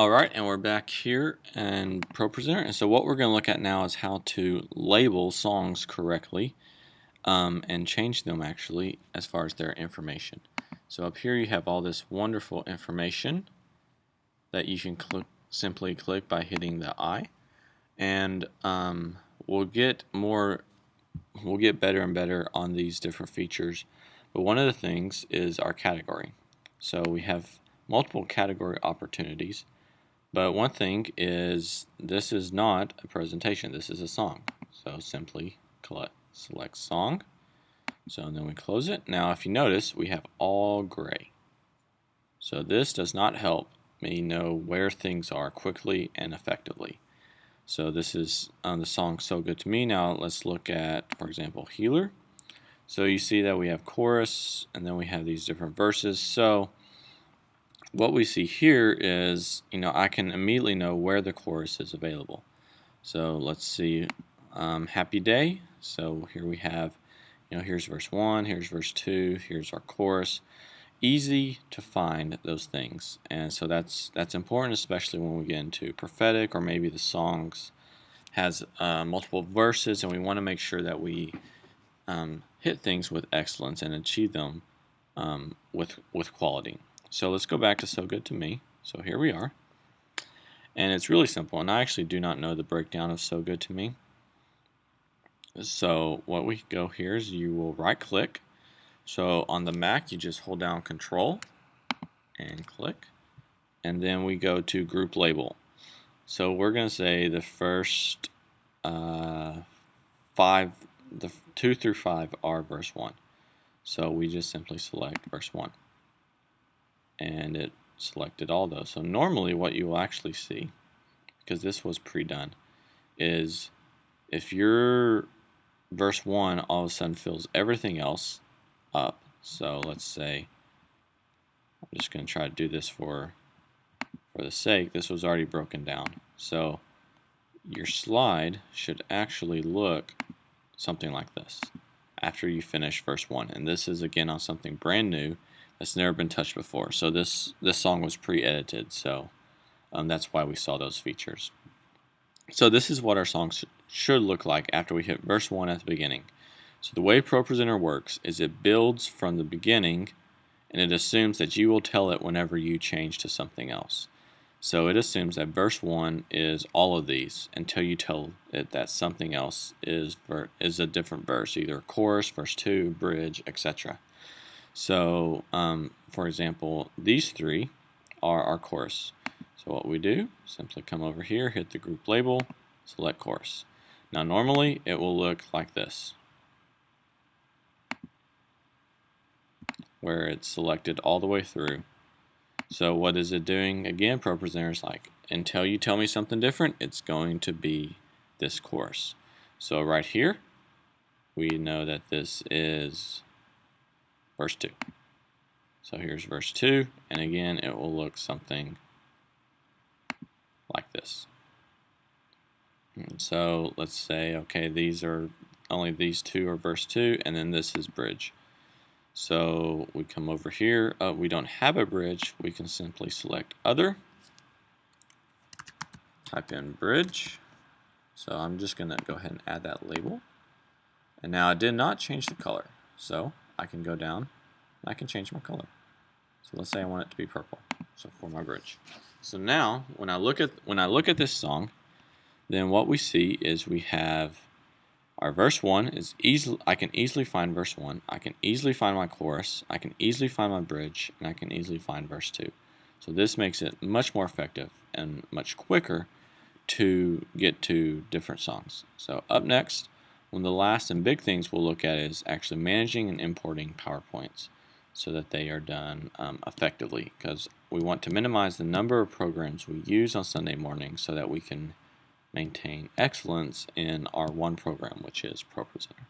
Alright, and we're back here in Propresenter, and so what we're going to look at now is how to label songs correctly and change them actually as far as their information. So up here you have all this wonderful information that you can simply click by hitting the I, and we'll get better and better on these different features, but one of the things is our category. So we have multiple category opportunities. But one thing is, this is not a presentation, this is a song. So simply select song. So then we close it. Now if you notice, we have all gray. So this does not help me know where things are quickly and effectively. So this is the song So Good to Me. Now let's look at, for example, Healer. So you see that we have chorus and then we have these different verses. So what we see here is, I can immediately know where the chorus is available. So let's see, Happy Day. So here we have, here's verse 1, here's verse 2, here's our chorus. Easy to find those things, and so that's important, especially when we get into prophetic, or maybe the songs has multiple verses, and we want to make sure that we hit things with excellence and achieve them with quality. So let's go back to So Good to Me. So here we are. And it's really simple. And I actually do not know the breakdown of So Good to Me. So what we go here is you will right click. So on the Mac you just hold down Control and click. And then we go to Group Label. So we're going to say the first 2 through 5 are verse 1. So we just simply select verse 1. And it selected all those. So normally what you will actually see, because this was pre-done, is if your verse 1 all of a sudden fills everything else up. So let's say, I'm just going to try to do this for the sake, this was already broken down. So your slide should actually look something like this after you finish verse 1. And this is again on something brand new that's never been touched before. So this song was pre-edited, so that's why we saw those features. So this is what our song should look like after we hit verse 1 at the beginning. So the way Propresenter works is it builds from the beginning, and it assumes that you will tell it whenever you change to something else. So it assumes that verse 1 is all of these until you tell it that something else is a different verse, either chorus, verse 2, bridge, etc. So, for example, these 3 are our chorus. So what we do, simply come over here, hit the group label, select chorus. Now normally it will look like this, where it's selected all the way through. So what is it doing? Again, Propresenter is like, until you tell me something different, it's going to be this chorus. So right here, we know that this is verse 2. So here's verse 2, and again it will look something like this. And so let's say, okay, these 2 are verse 2, and then this is bridge. So we come over here, we don't have a bridge, we can simply select Other, type in bridge. So I'm just going to go ahead and add that label. And now I did not change the color, so I can go down and I can change my color. So let's say I want it to be purple, so for my bridge. So now when I look at this song, then what we see is we have our verse 1 is I can easily find verse 1, I can easily find my chorus, I can easily find my bridge, and I can easily find verse 2. So this makes it much more effective and much quicker to get to different songs. So up next, one of the last and big things we'll look at is actually managing and importing PowerPoints so that they are done effectively, because we want to minimize the number of programs we use on Sunday morning so that we can maintain excellence in our one program, which is Propresenter.